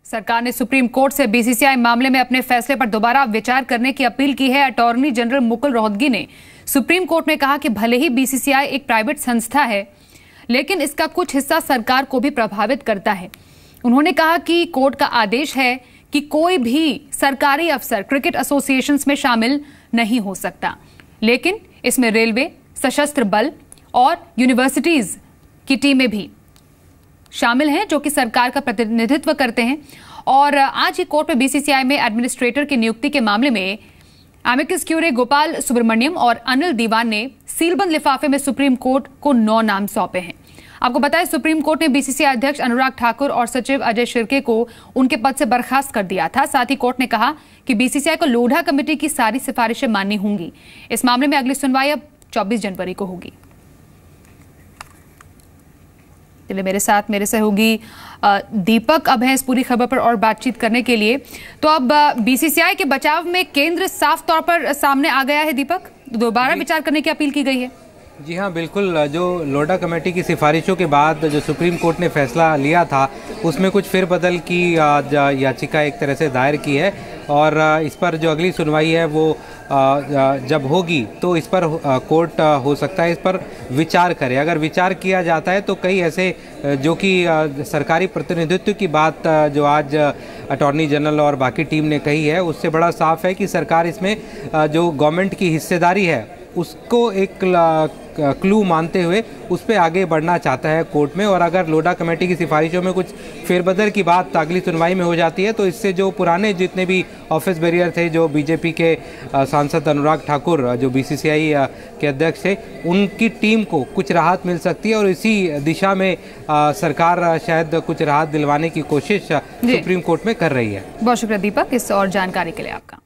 सरकार ने supreme court से बीसीसीआई मामले में अपने फैसले पर दोबारा विचार करने की अपील की है। अटॉर्नी जनरल मुकुल रोहतगी ने सुप्रीम कोर्ट में कहा कि भले ही बीसीसीआई एक प्राइवेट संस्था है, लेकिन इसका कुछ हिस्सा सरकार को भी प्रभावित करता है। उन्होंने कहा कि कोर्ट का आदेश है कि कोई भी सरकारी अफसर क्रिकेट एसोसिएशन में शामिल नहीं हो सकता, लेकिन इसमें रेलवे, सशस्त्र बल और यूनिवर्सिटीज की टीमें भी शामिल हैं जो कि सरकार का प्रतिनिधित्व करते हैं। और आज ही कोर्ट में बीसीसीआई में एडमिनिस्ट्रेटर की नियुक्ति के मामले में एमिकस क्यूरे गोपाल सुब्रमण्यम और अनिल दीवान ने सीलबंद लिफाफे में सुप्रीम कोर्ट को 9 नाम सौंपे हैं। आपको बताएं, सुप्रीम कोर्ट ने बीसीसीआई अध्यक्ष अनुराग ठाकुर और सचिव अजय शिर्के को उनके पद से बर्खास्त कर दिया था। साथ ही कोर्ट ने कहा कि बीसीसीआई को लोढ़ा कमेटी की सारी सिफारिशें माननी होंगी। इस मामले में अगली सुनवाई अब 24 जनवरी को होगी। चलिए, मेरे से होगी दीपक अब हैं इस पूरी खबर पर और बातचीत करने के लिए। तो अब बीसीसीआई के बचाव में केंद्र साफ तौर पर सामने आ गया है। दीपक, दोबारा विचार करने की अपील की गई है। जी हाँ, बिल्कुल। जो लोढ़ा कमेटी की सिफारिशों के बाद जो सुप्रीम कोर्ट ने फैसला लिया था, उसमें कुछ फेरबदल की याचिका एक तरह से दायर की है और इस पर जो अगली सुनवाई है वो जब होगी तो इस पर कोर्ट हो सकता है इस पर विचार करे। अगर विचार किया जाता है तो कई ऐसे जो कि सरकारी प्रतिनिधित्व की बात जो आज अटॉर्नी जनरल और बाकी टीम ने कही है, उससे बड़ा साफ है कि सरकार इसमें जो गवर्नमेंट की हिस्सेदारी है उसको एक क्लू मानते हुए उस पर आगे बढ़ना चाहता है कोर्ट में। और अगर लोढ़ा कमेटी की सिफारिशों में कुछ फेरबदल की बात अगली सुनवाई में हो जाती है तो इससे जो पुराने जितने भी ऑफिस बैरियर थे, जो बीजेपी के सांसद अनुराग ठाकुर जो बीसीसीआई के अध्यक्ष थे, उनकी टीम को कुछ राहत मिल सकती है और इसी दिशा में सरकार शायद कुछ राहत दिलवाने की कोशिश सुप्रीम कोर्ट में कर रही है। बहुत शुक्रिया दीपक इस और जानकारी के लिए आपका।